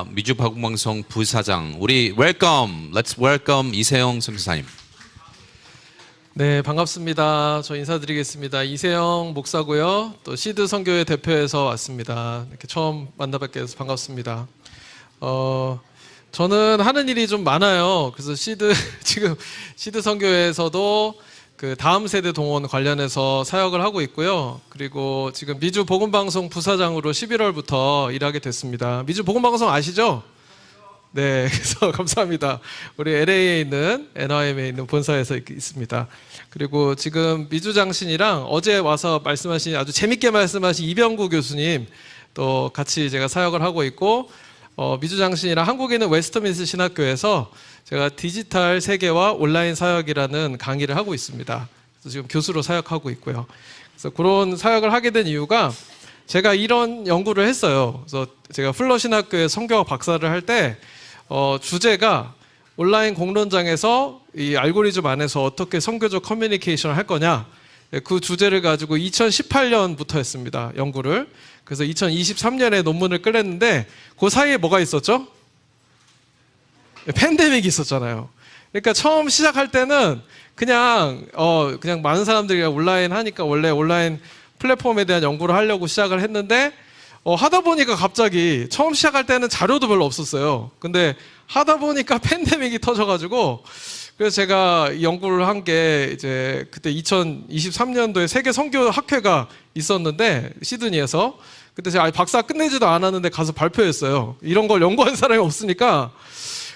미주박봉방송 부사장, 우리 Let's welcome 이세영 선교사님. 네, 반갑습니다. 저 인사드리겠습니다. 이세영 목사고요. 또 시드 선교회 대표에서 왔습니다. 이렇게 처음 만나뵙게 돼서 반갑습니다. 저는 하는 일이 좀 많아요. 그래서 지금 시드 선교회에서도 그 다음 세대 동원 관련해서 사역을 하고 있고요. 그리고 지금 미주 복음방송 부사장으로 11월부터 일하게 됐습니다. 미주 복음방송 아시죠? 네, 그래서 감사합니다. 우리 LA에 있는 NIM에 있는 본사에서 있습니다. 그리고 지금 미주장신이랑 어제 와서 말씀하신 아주 재밌게 말씀하신 이병구 교수님 또 같이 제가 사역을 하고 있고, 미주장신이랑 한국에 있는 웨스터민스 신학교에서 제가 디지털 세계와 온라인 사역이라는 강의를 하고 있습니다. 그래서 지금 교수로 사역하고 있고요. 그래서 그런 사역을 하게 된 이유가 제가 이런 연구를 했어요. 그래서 제가 플러 신학교에 성경학 박사를 할 때 주제가 온라인 공론장에서 이 알고리즘 안에서 어떻게 선교적 커뮤니케이션을 할 거냐, 그 주제를 가지고 2018년부터 했습니다. 연구를. 그래서 2023년에 논문을 끌었는데 그 사이에 뭐가 있었죠? 팬데믹이 있었잖아요. 그러니까 처음 시작할 때는 그냥 많은 사람들이 온라인 하니까 원래 온라인 플랫폼에 대한 연구를 하려고 시작을 했는데 하다 보니까 갑자기 처음 시작할 때는 자료도 별로 없었어요. 근데 하다 보니까 팬데믹이 터져가지고, 그래서 제가 연구를 한 게 이제 그때 2023년도에 세계 선교 학회가 있었는데 시드니에서, 그때 제가 박사 끝내지도 않았는데 가서 발표했어요. 이런 걸 연구한 사람이 없으니까.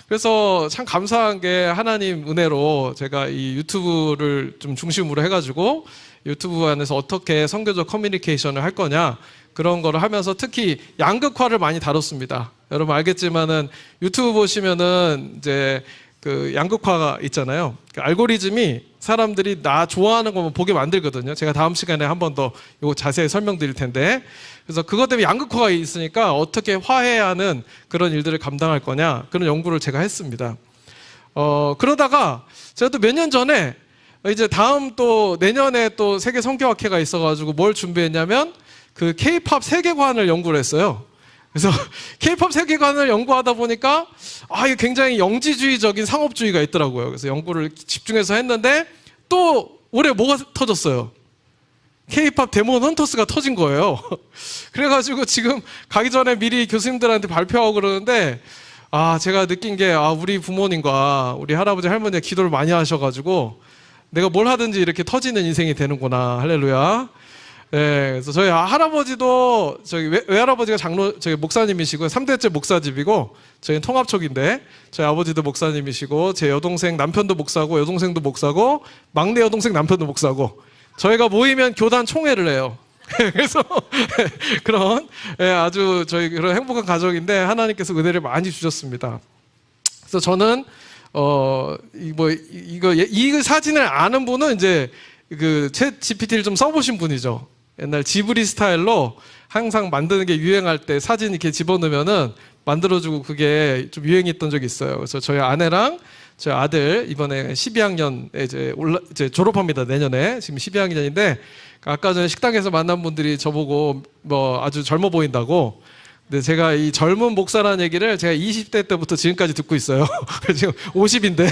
그래서 참 감사한 게 하나님 은혜로 제가 이 유튜브를 좀 중심으로 해가지고 유튜브 안에서 어떻게 선교적 커뮤니케이션을 할 거냐, 그런 거를 하면서 특히 양극화를 많이 다뤘습니다. 여러분 알겠지만은 유튜브 보시면은 이제 그 양극화가 있잖아요. 그 알고리즘이 사람들이 나 좋아하는 것만 보게 만들거든요. 제가 다음 시간에 한 번 더 이거 자세히 설명드릴 텐데, 그래서 그것 때문에 양극화가 있으니까 어떻게 화해하는 그런 일들을 감당할 거냐, 그런 연구를 제가 했습니다. 그러다가 제가 또 몇 년 전에 이제 다음 또 내년에 또 세계 선교학회가 있어가지고 뭘 준비했냐면 그 K-팝 세계관을 연구를 했어요. 그래서 K-팝 세계관을 연구하다 보니까 이게 굉장히 영지주의적인 상업주의가 있더라고요. 그래서 연구를 집중해서 했는데 또 올해 뭐가 터졌어요? K-팝 데몬 헌터스가 터진 거예요. 그래가지고 지금 가기 전에 미리 교수님들한테 발표하고 그러는데, 제가 느낀 게 우리 부모님과 우리 할아버지 할머니가 기도를 많이 하셔가지고 내가 뭘 하든지 이렇게 터지는 인생이 되는구나. 할렐루야. 네, 그래서 저희 할아버지도 저희 외할아버지가 저희 목사님이시고 3대째 목사집이고, 저희는 통합촉인데 저희 아버지도 목사님이시고 제 여동생 남편도 목사고 여동생도 목사고 막내 여동생 남편도 목사고, 저희가 모이면 교단 총회를 해요. 그래서 그런 아주 저희 그런 행복한 가족인데 하나님께서 은혜를 많이 주셨습니다. 그래서 저는 이 사진을 아는 분은 이제 그 챗 GPT를 좀 써보신 분이죠. 옛날 지브리 스타일로 항상 만드는 게 유행할 때 사진 이렇게 집어넣으면은 만들어주고 그게 좀 유행했던 적이 있어요. 그래서 저희 아내랑 저희 아들 이번에 12학년에 이제 졸업합니다. 내년에. 지금 12학년인데 아까 전에 식당에서 만난 분들이 저보고 아주 젊어 보인다고. 근데 제가 이 젊은 목사라는 얘기를 제가 20대 때부터 지금까지 듣고 있어요. 지금 50인데.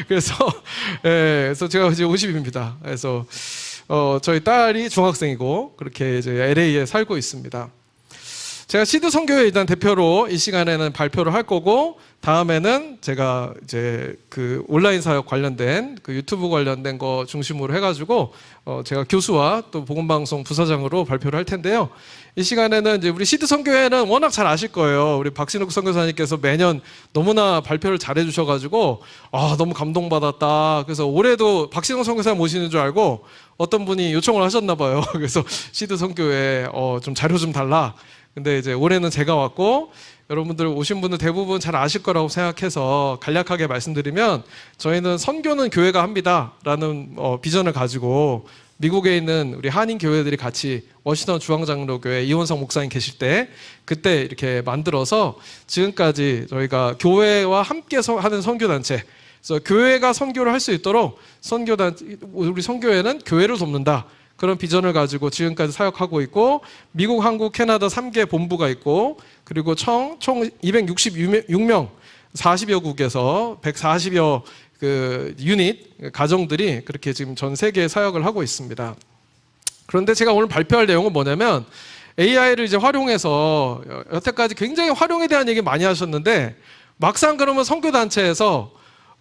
그래서 제가 이제 50입니다. 그래서 저희 딸이 중학생이고 그렇게 이제 LA에 살고 있습니다. 제가 시드 선교회 일단 대표로 이 시간에는 발표를 할 거고, 다음에는 제가 이제 그 온라인 사역 관련된 그 유튜브 관련된 거 중심으로 해가지고 제가 교수와 또 복음방송 부사장으로 발표를 할 텐데요. 이 시간에는 이제 우리 시드 선교회는 워낙 잘 아실 거예요. 우리 박신욱 선교사님께서 매년 너무나 발표를 잘 해주셔가지고 너무 감동받았다. 그래서 올해도 박신욱 선교사 모시는 줄 알고 어떤 분이 요청을 하셨나 봐요. 그래서 시드 선교회 좀 자료 좀 달라. 근데 이제 올해는 제가 왔고, 여러분들 오신 분들 대부분 잘 아실 거라고 생각해서 간략하게 말씀드리면, 저희는 선교는 교회가 합니다라는 비전을 가지고 미국에 있는 우리 한인 교회들이 같이 워싱턴 중앙장로교회 이원성 목사님 계실 때 그때 이렇게 만들어서 지금까지 저희가 교회와 함께 하는 선교단체, 그래서 교회가 선교를 할 수 있도록 우리 선교회는 교회를 돕는다. 그런 비전을 가지고 지금까지 사역하고 있고, 미국, 한국, 캐나다 3개 본부가 있고, 그리고 총 266명 40여 국에서 140여 그 유닛 가정들이 그렇게 지금 전 세계에 사역을 하고 있습니다. 그런데 제가 오늘 발표할 내용은 뭐냐면, AI를 이제 활용해서 여태까지 굉장히 활용에 대한 얘기 많이 하셨는데, 막상 그러면 선교단체에서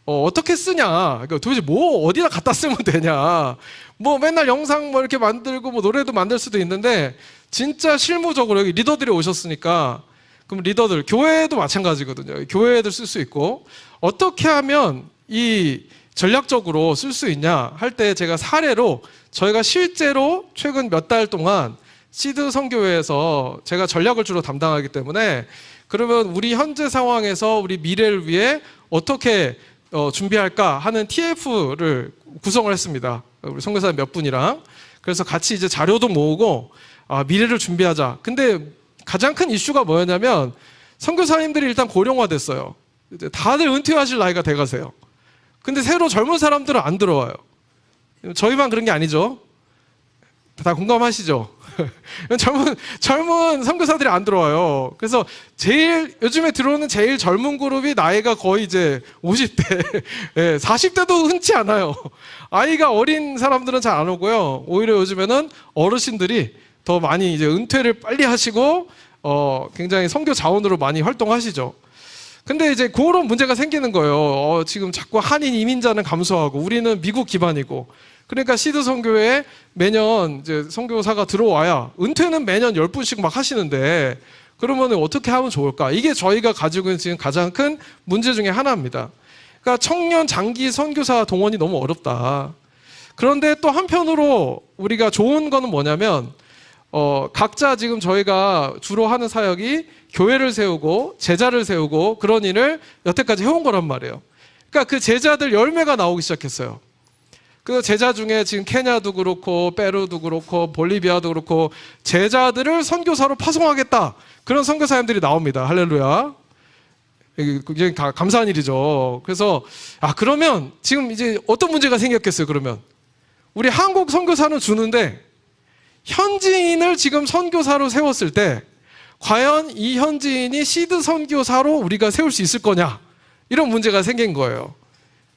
어떻게 쓰냐, 그러니까 도대체 뭐 어디다 갖다 쓰면 되냐, 뭐 맨날 영상 뭐 이렇게 만들고 뭐 노래도 만들 수도 있는데, 진짜 실무적으로 여기 리더들이 오셨으니까, 그럼 리더들, 교회도 마찬가지거든요. 교회에도 쓸 수 있고, 어떻게 하면 이 전략적으로 쓸 수 있냐 할 때, 제가 사례로 저희가 실제로 최근 몇 달 동안 시드 선교회에서 제가 전략을 주로 담당하기 때문에, 그러면 우리 현재 상황에서 우리 미래를 위해 어떻게 준비할까 하는 TF를 구성을 했습니다. 우리 선교사 몇 분이랑. 그래서 같이 이제 자료도 모으고, 미래를 준비하자. 근데 가장 큰 이슈가 뭐였냐면, 선교사님들이 일단 고령화됐어요. 이제 다들 은퇴하실 나이가 돼가세요. 근데 새로 젊은 사람들은 안 들어와요. 저희만 그런 게 아니죠. 다 공감하시죠? 젊은 선교사들이 안 들어와요. 그래서 요즘에 들어오는 제일 젊은 그룹이 나이가 거의 이제 50대, 40대도 흔치 않아요. 아이가 어린 사람들은 잘 안 오고요. 오히려 요즘에는 어르신들이 더 많이 이제 은퇴를 빨리 하시고, 굉장히 선교 자원으로 많이 활동하시죠. 근데 이제 그런 문제가 생기는 거예요. 지금 자꾸 한인 이민자는 감소하고 우리는 미국 기반이고, 그러니까 시드 선교회에 매년 이제 선교사가 들어와야, 은퇴는 매년 10분씩 막 하시는데, 그러면 어떻게 하면 좋을까? 이게 저희가 가지고 있는 지금 가장 큰 문제 중에 하나입니다. 그러니까 청년 장기 선교사 동원이 너무 어렵다. 그런데 또 한편으로 우리가 좋은 거는 뭐냐면, 각자 지금 저희가 주로 하는 사역이 교회를 세우고 제자를 세우고 그런 일을 여태까지 해온 거란 말이에요. 그러니까 그 제자들 열매가 나오기 시작했어요. 그 제자 중에 지금 케냐도 그렇고 페루도 그렇고 볼리비아도 그렇고 제자들을 선교사로 파송하겠다, 그런 선교사님들이 나옵니다. 할렐루야. 굉장히 감사한 일이죠. 그래서 그러면 지금 이제 어떤 문제가 생겼겠어요. 그러면 우리 한국 선교사는 주는데, 현지인을 지금 선교사로 세웠을 때 과연 이 현지인이 시드 선교사로 우리가 세울 수 있을 거냐, 이런 문제가 생긴 거예요.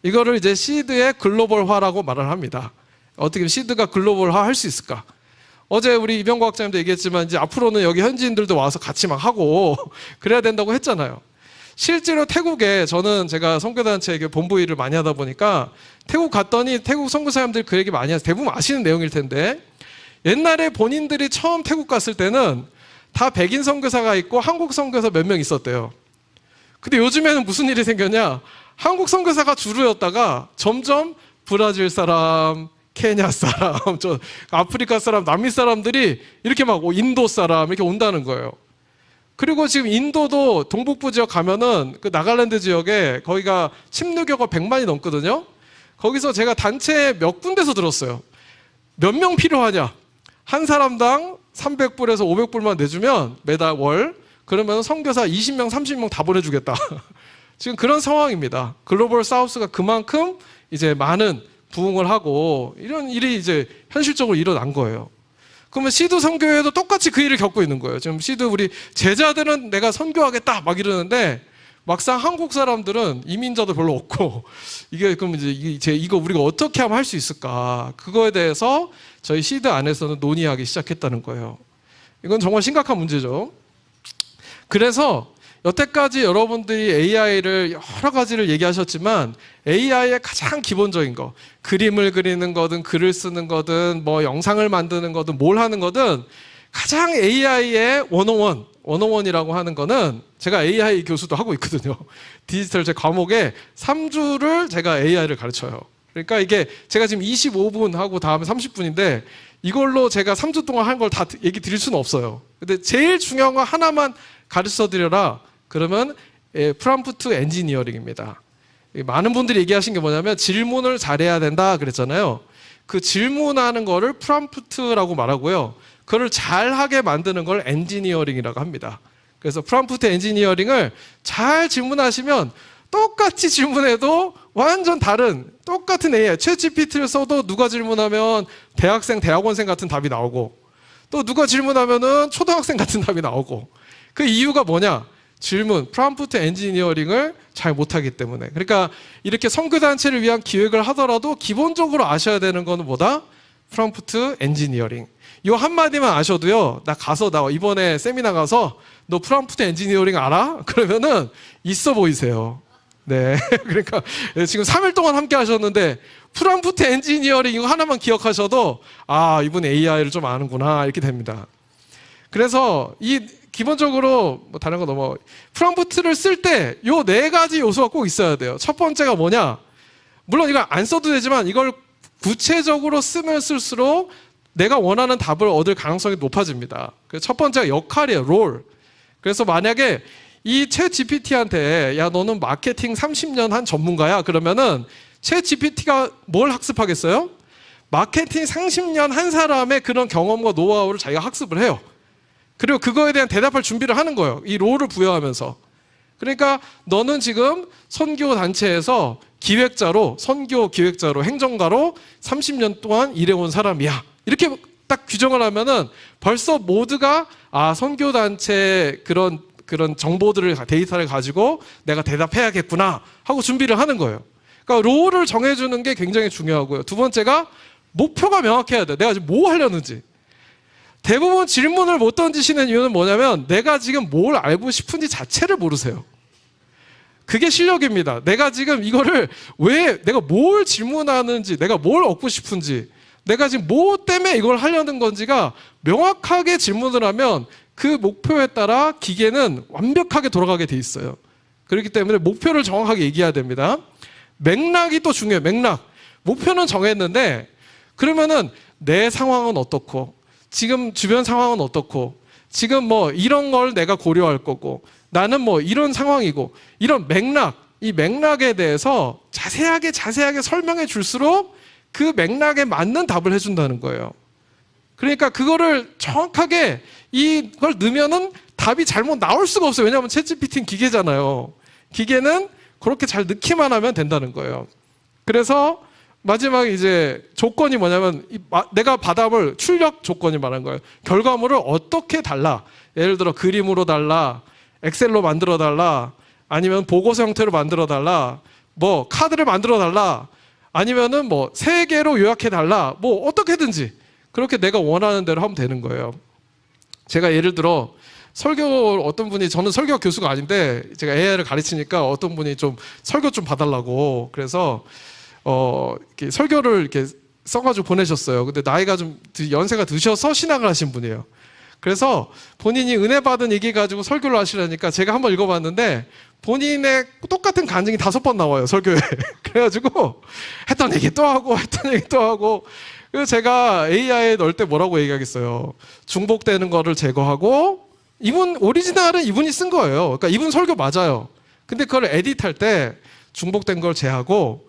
이거를 이제 시드의 글로벌화라고 말을 합니다. 어떻게 시드가 글로벌화 할 수 있을까? 어제 우리 이병국 학장님도 얘기했지만, 이제 앞으로는 여기 현지인들도 와서 같이 막 하고 그래야 된다고 했잖아요. 실제로 태국에, 제가 선교단체에 본부 일을 많이 하다 보니까 태국 갔더니 태국 선교사님들이 그 얘기 많이 해서 대부분 아시는 내용일 텐데, 옛날에 본인들이 처음 태국 갔을 때는 다 백인 선교사가 있고 한국 선교사 몇 명 있었대요. 근데 요즘에는 무슨 일이 생겼냐, 한국 선교사가 주류였다가 점점 브라질 사람, 케냐 사람, 아프리카 사람, 남미 사람들이 이렇게 막 인도 사람 이렇게 온다는 거예요. 그리고 지금 인도도 동북부 지역 가면은 그 나갈랜드 지역에 거기가 침례교가 100만이 넘거든요. 거기서 제가 단체 몇 군데서 들었어요. 몇 명 필요하냐? 한 사람당 300불에서 500불만 내주면 매달 월, 그러면 선교사 20명, 30명 다 보내주겠다. 지금 그런 상황입니다. 글로벌 사우스가 그만큼 이제 많은 부흥을 하고 이런 일이 이제 현실적으로 일어난 거예요. 그러면 시드 선교회도 똑같이 그 일을 겪고 있는 거예요. 지금 시드 우리 제자들은 내가 선교하겠다 막 이러는데, 막상 한국 사람들은 이민자도 별로 없고, 이게 그럼 이제 이거 우리가 어떻게 하면 할 수 있을까? 그거에 대해서 저희 시드 안에서는 논의하기 시작했다는 거예요. 이건 정말 심각한 문제죠. 그래서 여태까지 여러분들이 AI를 여러 가지를 얘기하셨지만, AI의 가장 기본적인 거, 그림을 그리는 거든 글을 쓰는 거든 뭐 영상을 만드는 거든 뭘 하는 거든, 가장 AI의 101이라고 하는 거는, 제가 AI 교수도 하고 있거든요. 디지털 제 과목에 3주를 제가 AI를 가르쳐요. 그러니까 이게 제가 지금 25분 하고 다음에 30분인데 이걸로 제가 3주 동안 한 걸 다 얘기 드릴 수는 없어요. 근데 제일 중요한 거 하나만 가르쳐 드려라. 그러면 프롬프트 엔지니어링입니다. 많은 분들이 얘기하신 게 뭐냐면, 질문을 잘해야 된다 그랬잖아요. 그 질문하는 거를 프롬프트라고 말하고요. 그걸 잘하게 만드는 걸 엔지니어링이라고 합니다. 그래서 프롬프트 엔지니어링을 잘 질문하시면 똑같이 질문해도 완전 다른 똑같은 AI, 챗 GPT를 써도 누가 질문하면 대학생, 대학원생 같은 답이 나오고 또 누가 질문하면은 초등학생 같은 답이 나오고 그 이유가 뭐냐? 질문, 프롬프트 엔지니어링을 잘 못하기 때문에. 그러니까 이렇게 선교단체를 위한 기획을 하더라도 기본적으로 아셔야 되는 거는 뭐다? 프롬프트 엔지니어링. 이 한마디만 아셔도요, 나 이번에 세미나 가서 너 프롬프트 엔지니어링 알아? 그러면은 있어 보이세요. 네. 그러니까 지금 3일 동안 함께 하셨는데 프롬프트 엔지니어링 이거 하나만 기억하셔도 아, 이분 AI를 좀 아는구나 이렇게 됩니다. 그래서 기본적으로 뭐 다른 거 넘어 프롬프트를 쓸 때 요 4가지 요소가 꼭 있어야 돼요. 첫 번째가 뭐냐? 물론 이걸 안 써도 되지만 이걸 구체적으로 쓰면 쓸수록 내가 원하는 답을 얻을 가능성이 높아집니다. 그래서 첫 번째가 역할이에요. 롤. 그래서 만약에 이 챗 GPT한테 야 너는 마케팅 30년 한 전문가야 그러면은 챗 GPT가 뭘 학습하겠어요? 마케팅 30년 한 사람의 그런 경험과 노하우를 자기가 학습을 해요. 그리고 그거에 대한 대답할 준비를 하는 거예요. 이 롤을 부여하면서. 그러니까 너는 지금 선교 단체에서 선교 기획자로, 행정가로 30년 동안 일해온 사람이야. 이렇게 딱 규정을 하면은 벌써 모두가 선교 단체 그런 정보들을, 데이터를 가지고 내가 대답해야겠구나 하고 준비를 하는 거예요. 그러니까 롤을 정해주는 게 굉장히 중요하고요. 두 번째가 목표가 명확해야 돼. 내가 지금 뭐 하려는지. 대부분 질문을 못 던지시는 이유는 뭐냐면 내가 지금 뭘 알고 싶은지 자체를 모르세요. 그게 실력입니다. 내가 지금 이거를 내가 뭘 질문하는지, 내가 뭘 얻고 싶은지, 내가 지금 뭐 때문에 이걸 하려는 건지가 명확하게 질문을 하면 그 목표에 따라 기계는 완벽하게 돌아가게 돼 있어요. 그렇기 때문에 목표를 정확하게 얘기해야 됩니다. 맥락이 또 중요해요. 맥락. 목표는 정했는데 그러면은 내 상황은 어떻고 지금 주변 상황은 어떻고 지금 뭐 이런 걸 내가 고려할 거고 나는 뭐 이런 상황이고 이런 맥락, 이 맥락에 대해서 자세하게 설명해 줄수록 그 맥락에 맞는 답을 해준다는 거예요. 그러니까 그거를 정확하게 이걸 넣으면은 답이 잘못 나올 수가 없어요. 왜냐하면 챗GPT는 기계잖아요. 기계는 그렇게 잘 넣기만 하면 된다는 거예요. 그래서 마지막에 이제 조건이 뭐냐면 내가 받아볼 출력 조건이 말한 거예요. 결과물을 어떻게 달라. 예를 들어 그림으로 달라, 엑셀로 만들어 달라, 아니면 보고서 형태로 만들어 달라, 뭐 카드를 만들어 달라, 아니면은 뭐 3개로 요약해 달라, 뭐 어떻게든지 그렇게 내가 원하는 대로 하면 되는 거예요. 제가 예를 들어 어떤 분이, 저는 설교 교수가 아닌데 제가 AI를 가르치니까 어떤 분이 좀 설교 좀 봐달라고 그래서 이렇게 설교를 이렇게 써가지고 보내셨어요. 근데 나이가 좀 연세가 드셔서 신학을 하신 분이에요. 그래서 본인이 은혜 받은 얘기 가지고 설교를 하시려니까 제가 한번 읽어봤는데 본인의 똑같은 간증이 5번 나와요, 설교에. 그래가지고 했던 얘기 또 하고 그래서 제가 AI에 넣을 때 뭐라고 얘기하겠어요. 중복되는 거를 제거하고, 오리지널은 이분이 쓴 거예요. 그러니까 이분 설교 맞아요. 근데 그걸 에디트할 때 중복된 걸 제하고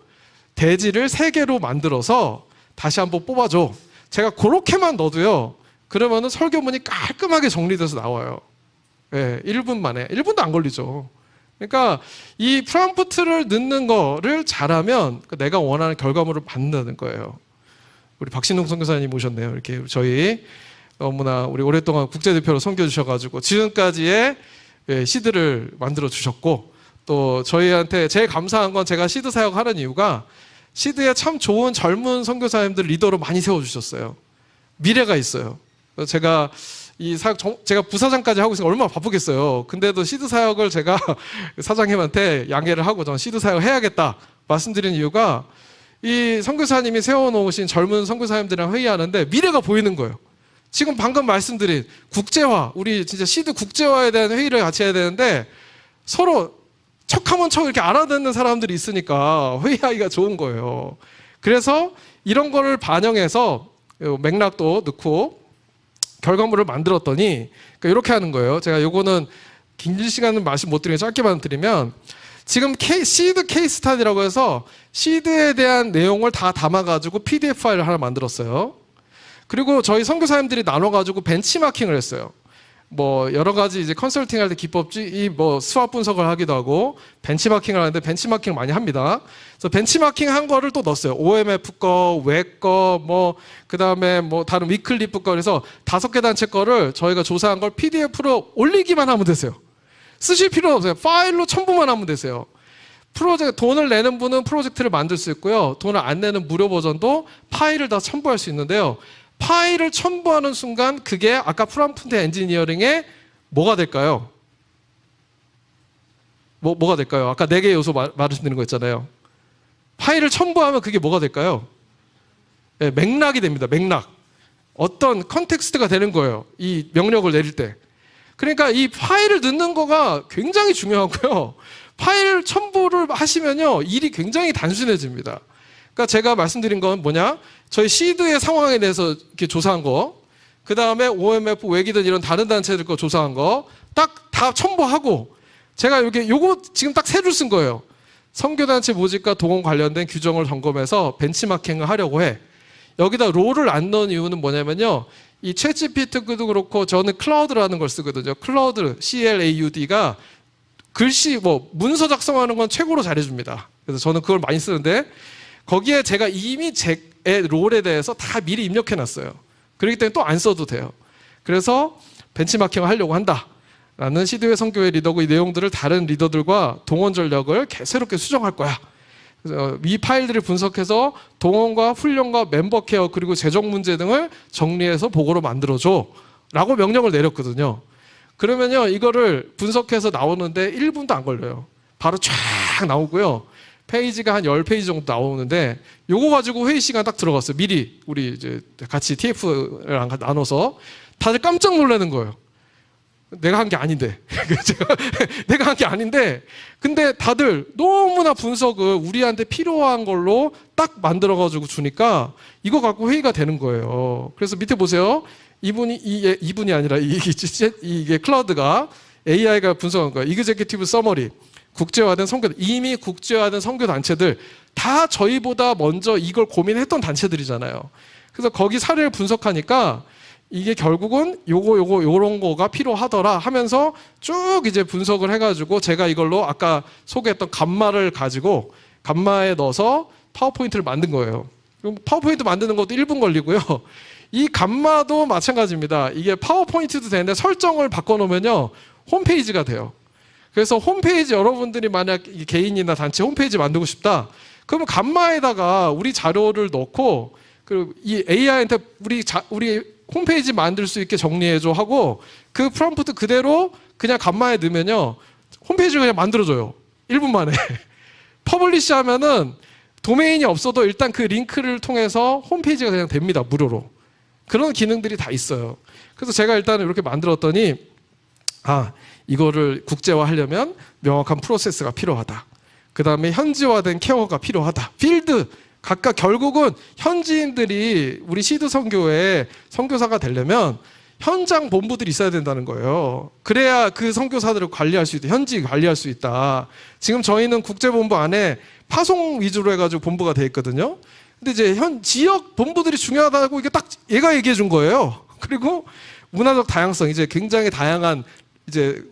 대지를 3개로 만들어서 다시 한번 뽑아줘. 제가 그렇게만 넣어도요. 그러면은 설교문이 깔끔하게 정리돼서 나와요. 네, 1분 만에. 1분도 안 걸리죠. 그러니까 이 프롬프트를 넣는 거를 잘하면 내가 원하는 결과물을 받는다는 거예요. 우리 박신웅 선교사님 오셨네요. 이렇게 저희 너무나 우리 오랫동안 국제대표로 섬겨주셔가지고 지금까지의 시드를 만들어 주셨고, 또 저희한테 제일 감사한 건 제가 시드 사역하는 이유가 시드에 참 좋은 젊은 선교사님들 리더로 많이 세워주셨어요. 미래가 있어요. 제가 이 사역 제가 부사장까지 하고 있으니까 얼마나 바쁘겠어요. 근데도 시드 사역을 제가 사장님한테 양해를 하고 저는 시드 사역 해야겠다 말씀드린 이유가 이 선교사님이 세워놓으신 젊은 선교사님들이랑 회의하는데 미래가 보이는 거예요. 지금 방금 말씀드린 국제화, 우리 진짜 시드 국제화에 대한 회의를 같이 해야 되는데 서로 척하면 척 이렇게 알아듣는 사람들이 있으니까 회의하기가 좋은 거예요. 그래서 이런 거를 반영해서 맥락도 넣고 결과물을 만들었더니 그러니까 이렇게 하는 거예요. 제가 요거는 긴 시간은 말씀 못 드리면 짧게만 드리면 지금 시드 케이스 스타디라고 해서 시드에 대한 내용을 다 담아가지고 PDF 파일을 하나 만들었어요. 그리고 저희 선교사님들이 나눠가지고 벤치마킹을 했어요. 뭐 여러 가지 이제 컨설팅 할 때 기법이 뭐 스왑 분석을 하기도 하고 벤치마킹을 하는데 벤치마킹을 많이 합니다. 그래서 벤치마킹 한 거를 또 넣었어요. OMF 거, 웹 거, 뭐 그다음에 뭐 다른 위클리프 거 그래서 5개 단체 거를 저희가 조사한 걸 PDF로 올리기만 하면 되세요. 쓰실 필요는 없어요. 파일로 첨부만 하면 되세요. 돈을 내는 분은 프로젝트를 만들 수 있고요. 돈을 안 내는 무료 버전도 파일을 다 첨부할 수 있는데요. 파일을 첨부하는 순간 그게 아까 프롬프트 엔지니어링의 뭐가 될까요? 뭐가 될까요? 아까 4개의 요소 말씀드린 거 있잖아요. 파일을 첨부하면 그게 뭐가 될까요? 네, 맥락이 됩니다. 맥락. 어떤 컨텍스트가 되는 거예요. 이 명령을 내릴 때. 그러니까 이 파일을 넣는 거가 굉장히 중요하고요. 파일 첨부를 하시면요. 일이 굉장히 단순해집니다. 그러니까 제가 말씀드린 건 뭐냐? 저희 시드의 상황에 대해서 이렇게 조사한 거, 그 다음에 OMF, 웨기든 이런 다른 단체들 거 조사한 거, 딱 다 첨부하고, 제가 요거 지금 딱 3줄 쓴 거예요. 선교단체 모집과 동원 관련된 규정을 점검해서 벤치마킹을 하려고 해. 여기다 롤을 안 넣은 이유는 뭐냐면요. 이 챗GPT도 그렇고 저는 클라우드라는 걸 쓰거든요. 클라우드, CLAUD가 글씨, 문서 작성하는 건 최고로 잘해줍니다. 그래서 저는 그걸 많이 쓰는데 거기에 제가 이미 제 롤에 대해서 다 미리 입력해놨어요. 그렇기 때문에 또 안 써도 돼요. 그래서 벤치마킹을 하려고 한다. 라는 시드웨이 선교회 리더고 이 내용들을 다른 리더들과 동원 전략을 새롭게 수정할 거야. 그래서 이 파일들을 분석해서 동원과 훈련과 멤버 케어 그리고 재정 문제 등을 정리해서 보고로 만들어줘. 라고 명령을 내렸거든요. 그러면요, 이거를 분석해서 나오는데 1분도 안 걸려요. 바로 쫙 나오고요. 페이지가 한 10페이지 정도 나오는데 요거 가지고 회의 시간 딱 들어갔어요. 미리 우리 이제 같이 TF랑 나눠서 다들 깜짝 놀라는 거예요. 내가 한 게 아닌데. 내가 한 게 아닌데 근데 다들 너무나 분석을 우리한테 필요한 걸로 딱 만들어가지고 주니까 이거 갖고 회의가 되는 거예요. 그래서 밑에 보세요. 이분이 아니라 이게 클라우드가 AI가 분석한 거예요. 이그제큐티브 서머리. 국제화된 선교, 이미 국제화된 선교 단체들 다 저희보다 먼저 이걸 고민했던 단체들이잖아요. 그래서 거기 사례를 분석하니까 이게 결국은 요런 거가 필요하더라 하면서 쭉 이제 분석을 해가지고 제가 이걸로 아까 소개했던 감마를 가지고 감마에 넣어서 파워포인트를 만든 거예요. 그럼 파워포인트 만드는 것도 1분 걸리고요. 이 감마도 마찬가지입니다. 이게 파워포인트도 되는데 설정을 바꿔놓으면요. 홈페이지가 돼요. 그래서 홈페이지 여러분들이 만약 개인이나 단체 홈페이지 만들고 싶다. 그러면 감마에다가 우리 자료를 넣고 그리고 이 AI한테 우리 홈페이지 만들 수 있게 정리해줘 하고 그 프롬프트 그대로 그냥 감마에 넣으면요. 홈페이지를 그냥 만들어줘요. 1분 만에. 퍼블리시 하면은 도메인이 없어도 일단 그 링크를 통해서 홈페이지가 그냥 됩니다. 무료로. 그런 기능들이 다 있어요. 그래서 제가 일단 이렇게 만들었더니 이거를 국제화하려면 명확한 프로세스가 필요하다. 그 다음에 현지화된 케어가 필요하다. 필드 각각 결국은 현지인들이 우리 시드 선교에 선교사가 되려면 현장 본부들이 있어야 된다는 거예요. 그래야 그 선교사들을 관리할 수 있다. 현지 관리할 수 있다. 지금 저희는 국제본부 안에 파송 위주로 해가지고 본부가 돼 있거든요. 근데 이제 지역 본부들이 중요하다고 이게 딱 얘가 얘기해 준 거예요. 그리고 문화적 다양성 이제 굉장히 다양한 이제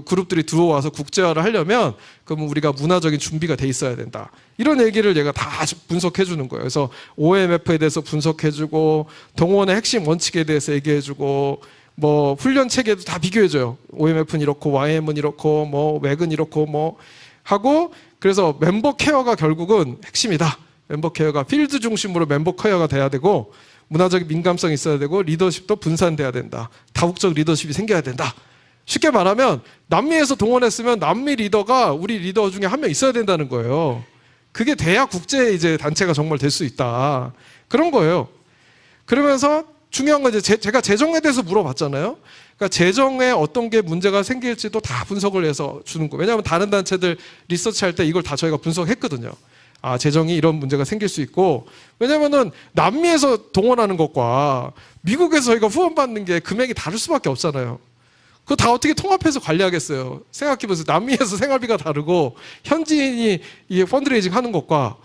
그룹들이 들어와서 국제화를 하려면 그러면 우리가 문화적인 준비가 돼 있어야 된다. 이런 얘기를 얘가 다 분석해 주는 거예요. 그래서 OMF에 대해서 분석해 주고 동원의 핵심 원칙에 대해서 얘기해 주고 뭐 훈련 체계도 다 비교해 줘요. OMF는 이렇고 YM은 이렇고 뭐 웩은 이렇고 뭐 하고 그래서 멤버 케어가 결국은 핵심이다. 멤버 케어가 필드 중심으로 멤버 케어가 돼야 되고 문화적인 민감성이 있어야 되고 리더십도 분산돼야 된다. 다국적 리더십이 생겨야 된다. 쉽게 말하면 남미에서 동원했으면 남미 리더가 우리 리더 중에 한 명 있어야 된다는 거예요. 그게 돼야 국제 이제 단체가 정말 될 수 있다. 그런 거예요. 그러면서 중요한 건 이제 제가 재정에 대해서 물어봤잖아요. 그러니까 재정에 어떤 게 문제가 생길지도 다 분석을 해서 주는 거예요. 왜냐하면 다른 단체들 리서치할 때 이걸 다 저희가 분석했거든요. 재정이 이런 문제가 생길 수 있고 왜냐면은 남미에서 동원하는 것과 미국에서 저희가 후원받는 게 금액이 다를 수밖에 없잖아요. 그거 다 어떻게 통합해서 관리하겠어요? 생각해보세요. 남미에서 생활비가 다르고 현지인이 이 펀드레이징 하는 것과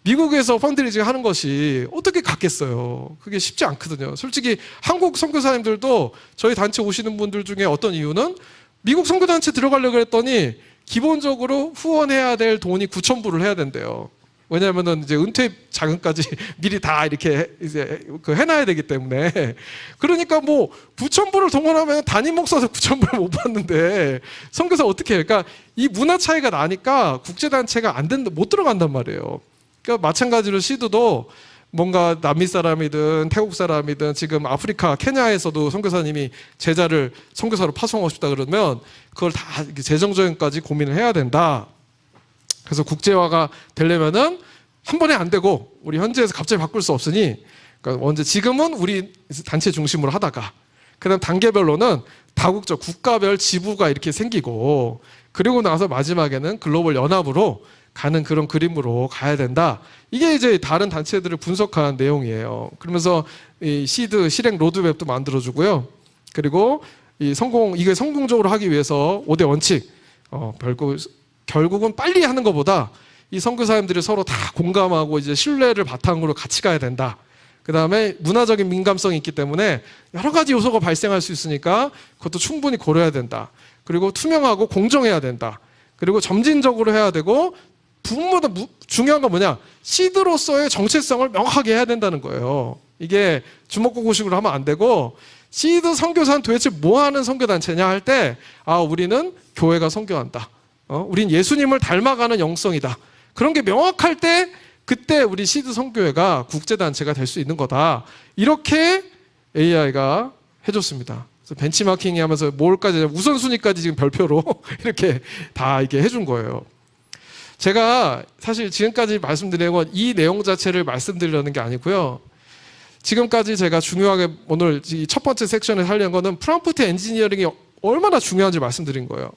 미국에서 펀드레이징 하는 것이 어떻게 같겠어요? 그게 쉽지 않거든요. 솔직히 한국 선교사님들도 저희 단체 오시는 분들 중에 어떤 이유는 미국 선교단체 들어가려고 했더니 기본적으로 후원해야 될 돈이 9,000불을 해야 된대요. 왜냐하면은 이제 은퇴 자금까지 미리 다 이렇게 이제 해놔야 되기 때문에. 그러니까 뭐 9,000불을 동원하면 담임 목사도 9,000불을 못 받는데 선교사 어떻게 해? 그러니까 이 문화 차이가 나니까 국제단체가 못 들어간단 말이에요. 그러니까 마찬가지로 시드도 뭔가 남미 사람이든 태국 사람이든 지금 아프리카 케냐에서도 선교사님이 제자를 선교사로 파송하고 싶다 그러면 그걸 다 재정적인까지 고민을 해야 된다. 그래서 국제화가 되려면은 한 번에 안 되고 우리 현지에서 갑자기 바꿀 수 없으니 그러니까 먼저 지금은 우리 단체 중심으로 하다가 그다음 단계별로는 다국적 국가별 지부가 이렇게 생기고 그리고 나서 마지막에는 글로벌 연합으로 가는 그런 그림으로 가야 된다. 이게 이제 다른 단체들을 분석한 내용이에요. 그러면서 이 시드 실행 로드맵도 만들어주고요. 그리고 이게 성공적으로 하기 위해서 5대 원칙. 결국은 빨리 하는 것보다 이 선교사님들이 서로 다 공감하고 이제 신뢰를 바탕으로 같이 가야 된다. 그 다음에 문화적인 민감성이 있기 때문에 여러 가지 요소가 발생할 수 있으니까 그것도 충분히 고려해야 된다. 그리고 투명하고 공정해야 된다. 그리고 점진적으로 해야 되고 무엇보다 중요한 건 뭐냐? 시드로서의 정체성을 명확하게 해야 된다는 거예요. 이게 주먹구구식으로 하면 안 되고 시드 선교사는 도대체 뭐 하는 선교단체냐 할 때 우리는 교회가 선교한다. 우린 예수님을 닮아가는 영성이다. 그런 게 명확할 때 그때 우리 시드 선교회가 국제단체가 될 수 있는 거다. 이렇게 AI가 해줬습니다. 그래서 벤치마킹 하면서 뭘까지 우선순위까지 지금 별표로 이렇게 다 이게 해준 거예요. 제가 사실 지금까지 말씀드린 건 이 내용 자체를 말씀드리려는 게 아니고요. 지금까지 제가 중요하게 오늘 이 첫 번째 섹션에 하려는 거는 프롬프트 엔지니어링이 얼마나 중요한지 말씀드린 거예요.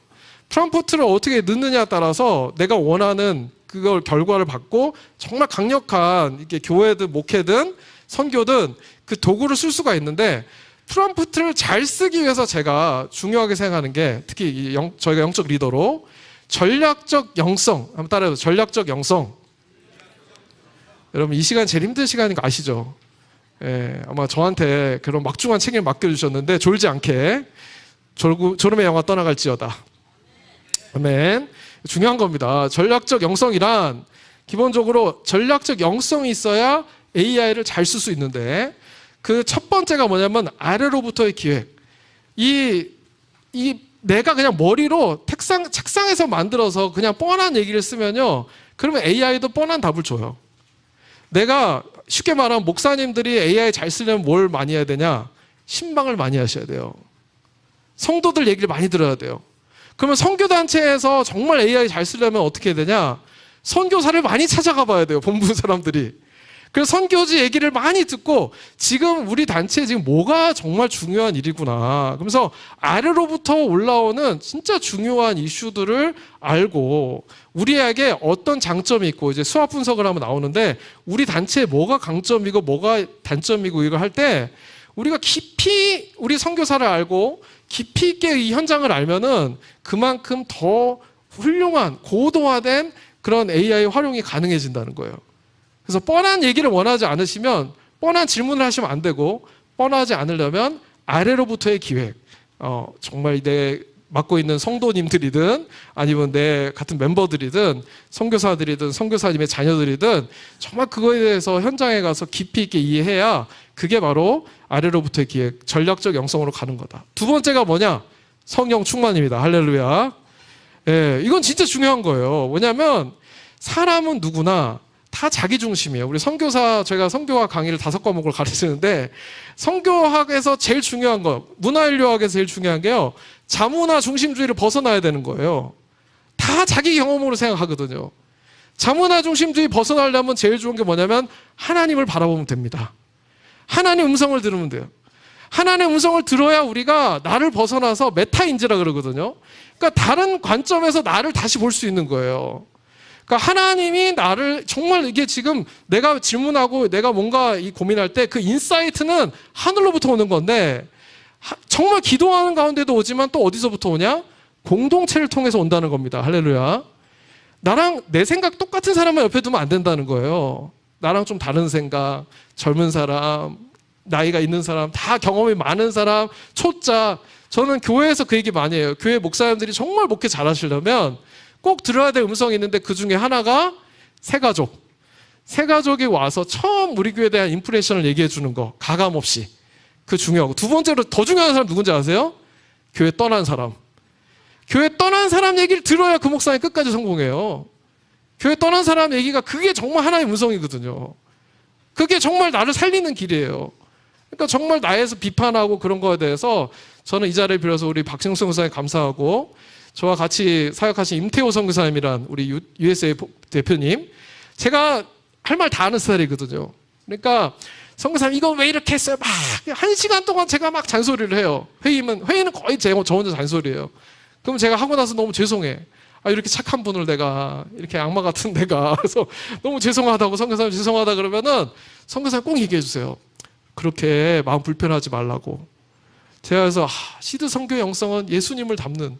프롬프트를 어떻게 넣느냐에 따라서 내가 원하는 그걸 결과를 받고 정말 강력한 이게 교회든 목회든 선교든 그 도구를 쓸 수가 있는데 프롬프트를 잘 쓰기 위해서 제가 중요하게 생각하는 게 특히 저희가 영적 리더로 전략적 영성 한번 따라해보세요. 전략적 영성. 여러분 이 시간 제일 힘든 시간인 거 아시죠? 예, 아마 저한테 그런 막중한 책임을 맡겨주셨는데 졸지 않게 졸음의 영화 떠나갈지어다. 아멘. 중요한 겁니다. 전략적 영성이란 기본적으로 전략적 영성이 있어야 AI를 잘 쓸 수 있는데 그 첫 번째가 뭐냐면 아래로부터의 기획. 내가 그냥 머리로 책상에서 만들어서 그냥 뻔한 얘기를 쓰면요. 그러면 AI도 뻔한 답을 줘요. 내가 쉽게 말하면 목사님들이 AI 잘 쓰려면 뭘 많이 해야 되냐? 신방을 많이 하셔야 돼요. 성도들 얘기를 많이 들어야 돼요. 그러면 선교단체에서 정말 AI 잘 쓰려면 어떻게 해야 되냐? 선교사를 많이 찾아가 봐야 돼요. 본부 사람들이. 그래서 선교지 얘기를 많이 듣고 지금 우리 단체에 지금 뭐가 정말 중요한 일이구나. 그러면서 아래로부터 올라오는 진짜 중요한 이슈들을 알고 우리에게 어떤 장점이 있고 이제 수학 분석을 하면 나오는데 우리 단체에 뭐가 강점이고 뭐가 단점이고 이걸 할 때 우리가 깊이 우리 선교사를 알고 깊이 있게 이 현장을 알면은 그만큼 더 훌륭한 고도화된 그런 AI 활용이 가능해진다는 거예요. 그래서 뻔한 얘기를 원하지 않으시면 뻔한 질문을 하시면 안 되고 뻔하지 않으려면 아래로부터의 기획. 정말 내 맡고 있는 성도님들이든 아니면 내 같은 멤버들이든 선교사들이든 선교사님의 자녀들이든 정말 그거에 대해서 현장에 가서 깊이 있게 이해해야 그게 바로 아래로부터의 기획, 전략적 영성으로 가는 거다. 두 번째가 뭐냐? 성령 충만입니다. 할렐루야. 예, 이건 진짜 중요한 거예요. 왜냐하면 사람은 누구나 다 자기 중심이에요. 우리 선교사, 제가 선교학 강의를 5과목을 가르치는데 선교학에서 제일 중요한 거, 문화인류학에서 제일 중요한 게요. 자문화 중심주의를 벗어나야 되는 거예요. 다 자기 경험으로 생각하거든요. 자문화 중심주의 벗어나려면 제일 좋은 게 뭐냐면 하나님을 바라보면 됩니다. 하나님 음성을 들으면 돼요. 하나님의 음성을 들어야 우리가 나를 벗어나서 메타인지라 그러거든요. 그러니까 다른 관점에서 나를 다시 볼 수 있는 거예요. 그러니까 하나님이 나를 정말 이게 지금 내가 질문하고 내가 뭔가 이 고민할 때 그 인사이트는 하늘로부터 오는 건데 정말 기도하는 가운데도 오지만 또 어디서부터 오냐? 공동체를 통해서 온다는 겁니다. 할렐루야. 나랑 내 생각 똑같은 사람만 옆에 두면 안 된다는 거예요. 나랑 좀 다른 생각, 젊은 사람, 나이가 있는 사람, 다 경험이 많은 사람, 초짜. 저는 교회에서 그 얘기 많이 해요. 교회 목사님들이 정말 목회 잘하시려면 꼭 들어야 될 음성이 있는데 그 중에 하나가 새가족. 새가족이 와서 처음 우리 교회에 대한 임프레션을 얘기해 주는 거, 가감 없이. 그 중요하고. 두 번째로 더 중요한 사람 누군지 아세요? 교회 떠난 사람. 교회 떠난 사람 얘기를 들어야 그 목사님 끝까지 성공해요. 교회 떠난 사람 얘기가 그게 정말 하나의 음성이거든요. 그게 정말 나를 살리는 길이에요. 그러니까 정말 나에서 비판하고 그런 거에 대해서 저는 이 자리를 빌어서 우리 박정성 선교사님 감사하고 저와 같이 사역하신 임태호 선교사님이란 우리 USA 대표님, 제가 할 말 다 하는 스타일이거든요. 그러니까 선교사님 이거 왜 이렇게 했어요? 막 1시간 동안 제가 막 잔소리를 해요. 회의는 거의 저 혼자 잔소리예요. 그럼 제가 하고 나서 너무 죄송해. 이렇게 착한 분을 내가, 이렇게 악마 같은 내가. 그래서 너무 죄송하다고, 선교사님 죄송하다 그러면은 선교사님 꼭 얘기해 주세요. 그렇게 마음 불편하지 말라고. 제가 그래서 시드 선교 영성은 예수님을 닮는,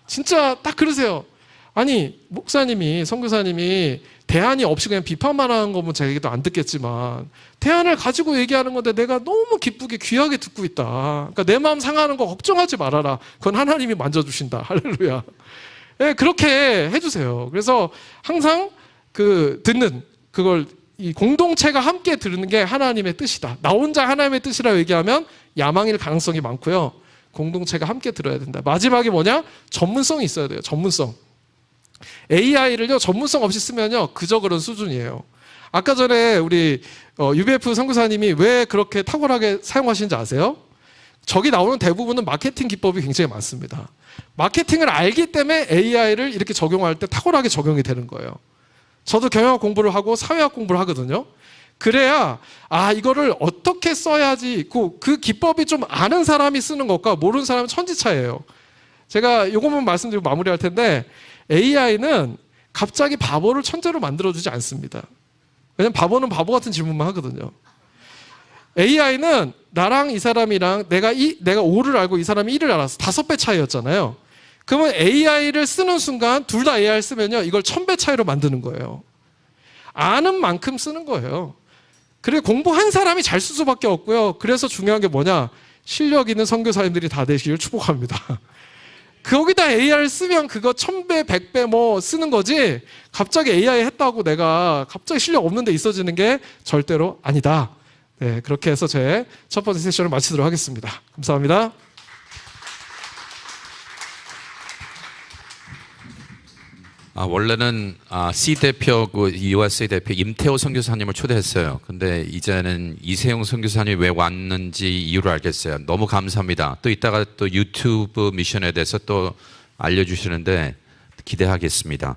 진짜 딱 그러세요. 아니 목사님이, 선교사님이 대안이 없이 그냥 비판만 하는 거면 제가 얘기도 안 듣겠지만 대안을 가지고 얘기하는 건데 내가 너무 기쁘게 귀하게 듣고 있다. 그러니까 내 마음 상하는 거 걱정하지 말아라. 그건 하나님이 만져주신다. 할렐루야. 네, 그렇게 해주세요. 그래서 항상 그 듣는 그걸 이 공동체가 함께 들는 게 하나님의 뜻이다. 나 혼자 하나님의 뜻이라고 얘기하면 야망일 가능성이 많고요. 공동체가 함께 들어야 된다. 마지막에 뭐냐? 전문성이 있어야 돼요. 전문성. AI를요 전문성 없이 쓰면요 그저 그런 수준이에요. 아까 전에 우리 UBF 선교사님이 왜 그렇게 탁월하게 사용하시는지 아세요? 저기 나오는 대부분은 마케팅 기법이 굉장히 많습니다. 마케팅을 알기 때문에 AI를 이렇게 적용할 때 탁월하게 적용이 되는 거예요. 저도 경영학 공부를 하고 사회학 공부를 하거든요. 그래야 이거를 어떻게 써야지, 그 기법이 좀 아는 사람이 쓰는 것과 모르는 사람은 천지차이예요. 제가 이것만 말씀드리고 마무리할 텐데 AI는 갑자기 바보를 천재로 만들어주지 않습니다. 왜냐면 바보는 바보 같은 질문만 하거든요. AI는 나랑 이 사람이랑 내가 5를 알고 이 사람이 1을 알았어. 5배 차이였잖아요. 그러면 AI를 쓰는 순간 둘 다 AI를 쓰면요 이걸 1000배 차이로 만드는 거예요. 아는 만큼 쓰는 거예요. 그래 공부한 사람이 잘 쓸 수밖에 없고요. 그래서 중요한 게 뭐냐? 실력 있는 선교사님들이 다 되시길 축복합니다. 거기다 AI를 쓰면 그거 1000배, 100배 뭐 쓰는 거지 갑자기 AI 했다고 내가 갑자기 실력 없는데 있어지는 게 절대로 아니다. 네, 그렇게 해서 제 첫 번째 세션을 마치도록 하겠습니다. 감사합니다. 원래는 C 대표, 그 USA 대표 임태호 선교사님을 초대했어요. 근데 이제는 이세용 선교사님이 왜 왔는지 이유를 알겠어요. 너무 감사합니다. 또 이따가 또 유튜브 미션에 대해서 또 알려주시는데 기대하겠습니다.